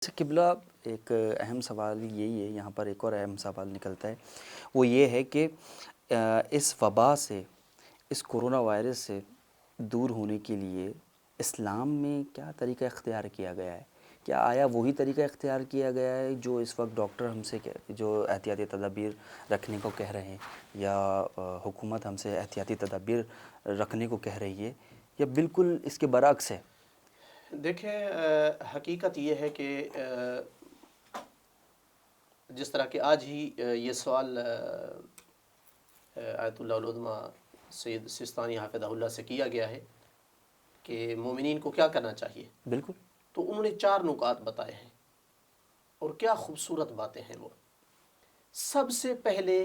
قبلہ ایک اہم سوال یہی ہے، یہاں پر ایک اور اہم سوال نکلتا ہے، وہ یہ ہے کہ اس وبا سے، اس کرونا وائرس سے دور ہونے کے لیے اسلام میں کیا طریقہ اختیار کیا گیا ہے؟ کیا آیا وہی طریقہ اختیار کیا گیا ہے جو اس وقت ڈاکٹر ہم سے جو احتیاطی تدابیر رکھنے کو کہہ رہے ہیں، یا حکومت ہم سے احتیاطی تدابیر رکھنے کو کہہ رہی ہے، یا بالکل اس کے برعکس ہے؟ دیکھیں، حقیقت یہ ہے کہ جس طرح کہ آج ہی یہ سوال آیت اللہ العظمیٰ سید سستانی حافظہ اللہ سے کیا گیا ہے کہ مومنین کو کیا کرنا چاہیے، بالکل. تو انہوں نے 4 نکات بتائے ہیں، اور کیا خوبصورت باتیں ہیں وہ. سب سے پہلے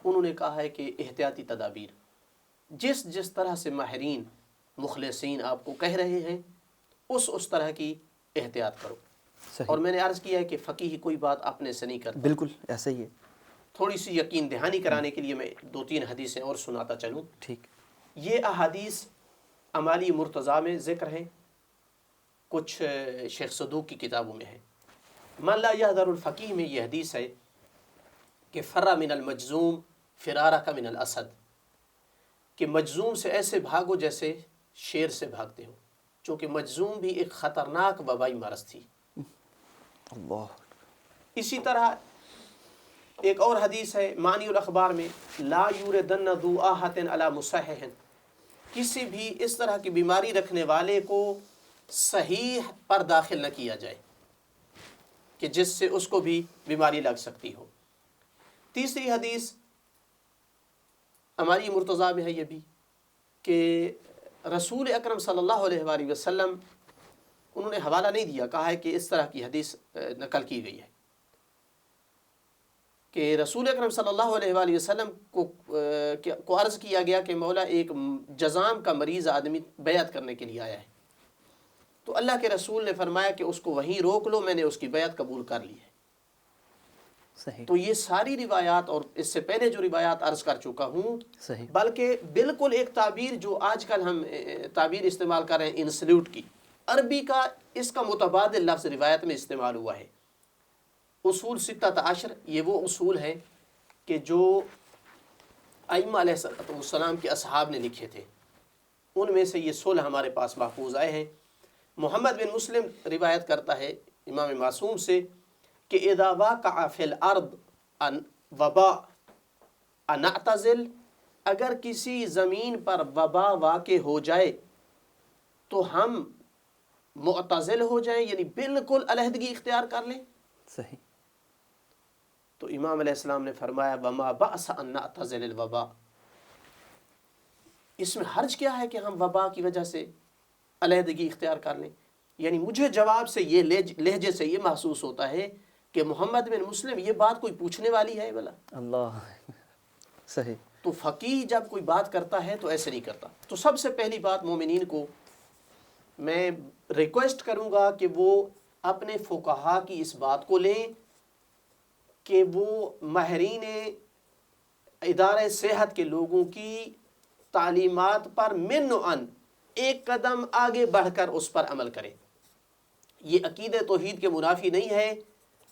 انہوں نے کہا ہے کہ احتیاطی تدابیر جس طرح سے ماہرین مخلصین آپ کو کہہ رہے ہیں اس طرح کی احتیاط کرو. صحیح. اور میں نے عرض کیا ہے کہ فقیہ کوئی بات اپنے سے نہیں کرتا. بالکل ایسا ہی ہے. تھوڑی سی یقین دہانی کرانے کے لیے میں 2-3 حدیثیں اور سناتا چلوں. ٹھیک. یہ احادیث امالی مرتضیٰ میں ذکر ہیں، کچھ شیخ صدوق کی کتابوں میں ہے. من لا یحذر الفقیہ میں یہ حدیث ہے کہ فر من المجذوم فرارک من الاسد، کہ مجذوم سے ایسے بھاگو جیسے شیر سے بھاگتے ہو، چونکہ مجذوم بھی ایک خطرناک وبائی مرض تھی. اللہ. اسی طرح ایک اور حدیث ہے معنی الاخبار میں، لا یوردن ذو آہۃ علی مصحح، کسی بھی اس طرح کی بیماری رکھنے والے کو صحیح پر داخل نہ کیا جائے کہ جس سے اس کو بھی بیماری لگ سکتی ہو. تیسری حدیث ہماری مرتضیٰ میں ہے یہ بھی کہ رسول اکرم صلی اللہ علیہ وآلہ وسلم انہوں نے حوالہ نہیں دیا، کہا ہے کہ اس طرح کی حدیث نقل کی گئی ہے کہ رسول اکرم صلی اللہ علیہ وآلہ وسلم کو عرض کیا گیا کہ مولا ایک جذام کا مریض آدمی بیعت کرنے کے لیے آیا ہے، تو اللہ کے رسول نے فرمایا کہ اس کو وہیں روک لو، میں نے اس کی بیعت قبول کر لی ہے. صحیح. تو یہ ساری روایات، اور اس سے پہلے جو روایات عرض کر چکا ہوں، صحیح. بلکہ بالکل ایک تعبیر جو آج کل ہم تعبیر استعمال کر رہے ہیں انسلیوٹ کی، عربی کا اس کا متبادل لفظ روایت میں استعمال ہوا ہے. اصول 16 یہ وہ اصول ہیں کہ جو ائمہ علیہ السلام کے اصحاب نے لکھے تھے، ان میں سے یہ 16 ہمارے پاس محفوظ آئے ہیں. محمد بن مسلم روایت کرتا ہے امام معصوم سے کہ اذا واقع فی الارض وباء نعتزل، اگر کسی زمین پر وبا واقع ہو جائے تو ہم معتزل ہو جائیں، یعنی بالکل علیحدگی اختیار کر لیں. صحیح. تو امام علیہ السلام نے فرمایا وما بأس ان نعتزل الوباء، اس میں حرج کیا ہے کہ ہم وبا کی وجہ سے علیحدگی اختیار کر لیں. یعنی مجھے جواب سے یہ لہجے سے یہ محسوس ہوتا ہے کہ محمد بن مسلم یہ بات کوئی پوچھنے والی ہے بلا. اللہ. صحیح. تو فقیہ جب کوئی بات کرتا ہے تو ایسے نہیں کرتا. تو سب سے پہلی بات مومنین کو میں ریکویسٹ کروں گا کہ وہ اپنے فقہا کی اس بات کو لیں کہ وہ ماہرین ادارے صحت کے لوگوں کی تعلیمات پر من و ان ایک قدم آگے بڑھ کر اس پر عمل کریں. یہ عقیدہ توحید کے منافی نہیں ہے،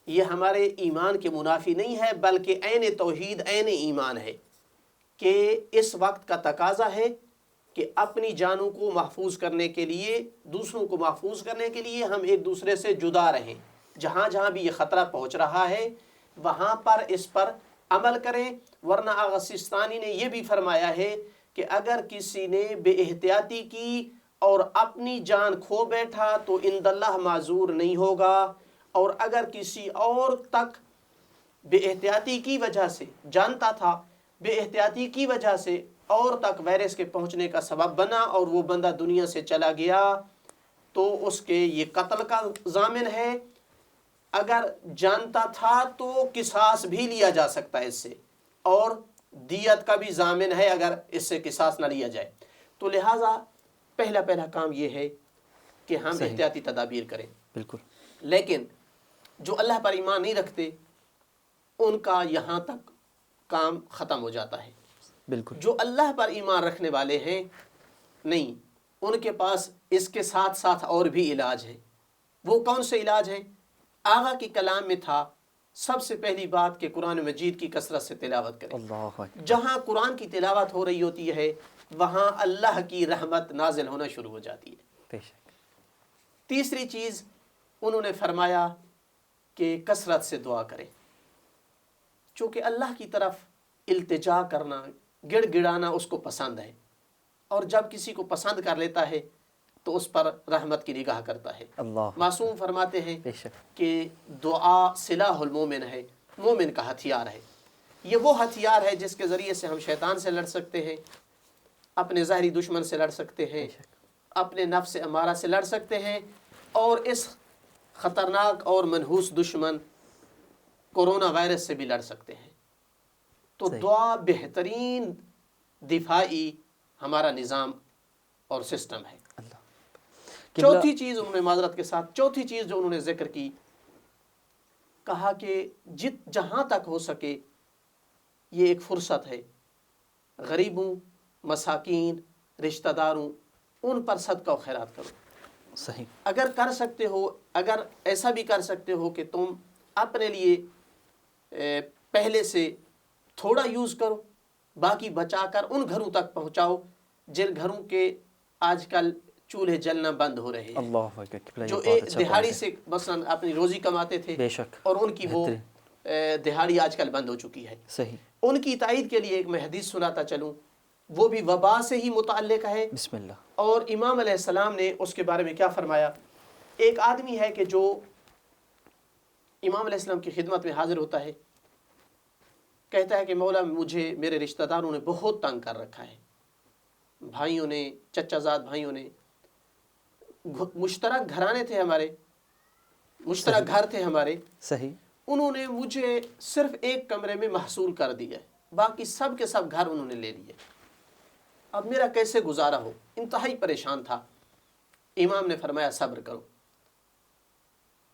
یہ ہمارے ایمان کے منافی نہیں ہے، بلکہ عین توحید عین ایمان ہے کہ اس وقت کا تقاضا ہے کہ اپنی جانوں کو محفوظ کرنے کے لیے، دوسروں کو محفوظ کرنے کے لیے ہم ایک دوسرے سے جدا رہیں. جہاں جہاں بھی یہ خطرہ پہنچ رہا ہے وہاں پر اس پر عمل کریں. ورنہ آغا سستانی نے یہ بھی فرمایا ہے کہ اگر کسی نے بے احتیاطی کی اور اپنی جان کھو بیٹھا تو عند اللہ معذور نہیں ہوگا، اور اگر کسی اور تک بے احتیاطی کی وجہ سے جانتا تھا، بے احتیاطی کی وجہ سے اور تک وائرس کے پہنچنے کا سبب بنا اور وہ بندہ دنیا سے چلا گیا تو اس کے یہ قتل کا ضامن ہے. اگر جانتا تھا تو قصاص بھی لیا جا سکتا ہے اس سے، اور دیت کا بھی ضامن ہے اگر اس سے قصاص نہ لیا جائے. تو لہٰذا پہلا کام یہ ہے کہ ہم صحیح. احتیاطی تدابیر کریں. بالکل. لیکن جو اللہ پر ایمان نہیں رکھتے ان کا یہاں تک کام ختم ہو جاتا ہے. بالکل. جو اللہ پر ایمان رکھنے والے ہیں نہیں، ان کے پاس اس کے ساتھ ساتھ اور بھی علاج ہے. وہ کون سے علاج ہیں؟ آغا کے کلام میں تھا سب سے پہلی بات کہ قرآن مجید کی کثرت سے تلاوت کریں. اللہ اکبر. جہاں قرآن کی تلاوت ہو رہی ہوتی ہے وہاں اللہ کی رحمت نازل ہونا شروع ہو جاتی ہے. بے شک. تیسری چیز انہوں نے فرمایا کہ کثرت سے دعا کریں، چونکہ اللہ کی طرف التجا کرنا، گڑ گڑانا اس کو پسند ہے، اور جب کسی کو پسند کر لیتا ہے تو اس پر رحمت کی نگاہ کرتا ہے. اللہ معصوم فرماتے ہیں بے شک. کہ دعا سلاح المومن ہے، مومن کا ہتھیار ہے. یہ وہ ہتھیار ہے جس کے ذریعے سے ہم شیطان سے لڑ سکتے ہیں، اپنے ظاہری دشمن سے لڑ سکتے ہیں، اپنے نفس امارہ سے لڑ سکتے ہیں، اور اس خطرناک اور منحوس دشمن کورونا وائرس سے بھی لڑ سکتے ہیں. تو صحیح. دعا بہترین دفاعی ہمارا نظام اور سسٹم ہے. اللہ. چوتھی چیز انہوں نے معذرت کے ساتھ چوتھی چیز جو انہوں نے ذکر کی، کہا کہ جہاں تک ہو سکے یہ ایک فرصت ہے، غریبوں، مساکین، رشتہ داروں، ان پر صدقہ و خیرات کرو. صحیح. اگر کر سکتے ہو، اگر ایسا بھی کر سکتے ہو کہ تم اپنے لیے پہلے سے تھوڑا یوز کرو، باقی بچا کر ان گھروں تک پہنچاؤ جن گھروں کے آج کل چولہے جلنا بند ہو رہے ہیں، اللہ اکبر. جو ایک دہاڑی سے مثلا اپنی روزی کماتے تھے بے شک. اور ان کی وہ دہاڑی آج کل بند ہو چکی ہے. صحیح. ان کی تائید کے لیے ایک میں حدیث سناتا چلوں، وہ بھی وبا سے ہی متعلق ہے. بسم اللہ. اور امام علیہ السلام نے اس کے بارے میں کیا فرمایا. ایک آدمی ہے کہ جو امام علیہ السلام کی خدمت میں حاضر ہوتا ہے، کہتا ہے کہ مولا مجھے میرے رشتہ داروں نے بہت تنگ کر رکھا ہے، بھائیوں نے، چچا زاد بھائیوں نے، مشترک گھرانے تھے ہمارے، مشترک گھر تھے ہمارے، صحیح. انہوں نے مجھے صرف ایک کمرے میں محصور کر دیا، باقی سب کے سب گھر انہوں نے لے لیے، اب میرا کیسے گزارا ہو. انتہائی پریشان تھا. امام نے فرمایا صبر کرو.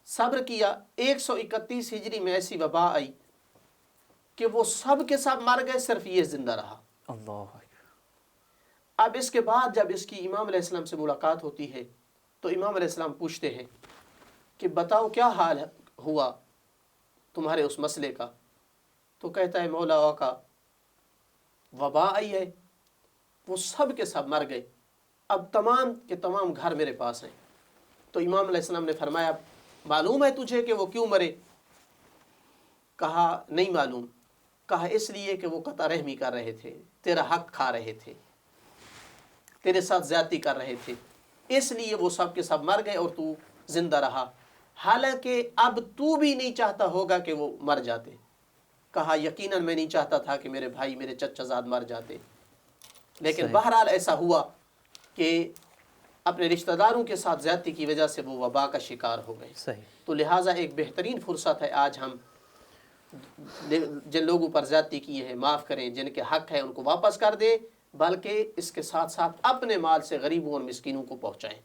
صبر کیا. 131 ہجری میں ایسی وبا آئی کہ وہ سب کے سب مر گئے، صرف یہ زندہ رہا. اللہ اکبر. اب اس کے بعد جب اس کی امام علیہ السلام سے ملاقات ہوتی ہے تو امام علیہ السلام پوچھتے ہیں کہ بتاؤ کیا حال ہوا تمہارے اس مسئلے کا. تو کہتا ہے مولا آقا وبا آئی ہے، وہ سب کے سب مر گئے، اب تمام کے تمام گھر میرے پاس ہیں. تو امام علیہ السلام نے فرمایا معلوم ہے تجھے کہ وہ کیوں مرے؟ کہا نہیں معلوم. کہا اس لیے کہ وہ قطع رحمی کر رہے تھے، تیرا حق کھا رہے تھے، تیرے ساتھ زیادتی کر رہے تھے، اس لیے وہ سب کے سب مر گئے اور تو زندہ رہا، حالانکہ اب تو بھی نہیں چاہتا ہوگا کہ وہ مر جاتے. کہا یقیناً میں نہیں چاہتا تھا کہ میرے بھائی، میرے چچا زاد مر جاتے، لیکن صحیح. بہرحال ایسا ہوا کہ اپنے رشتہ داروں کے ساتھ زیادتی کی وجہ سے وہ وبا کا شکار ہو گئے. صحیح. تو لہٰذا ایک بہترین فرصت ہے آج ہم جن لوگوں پر زیادتی کی ہے معاف کریں، جن کے حق ہے ان کو واپس کر دیں، بلکہ اس کے ساتھ ساتھ اپنے مال سے غریبوں اور مسکینوں کو پہنچائیں.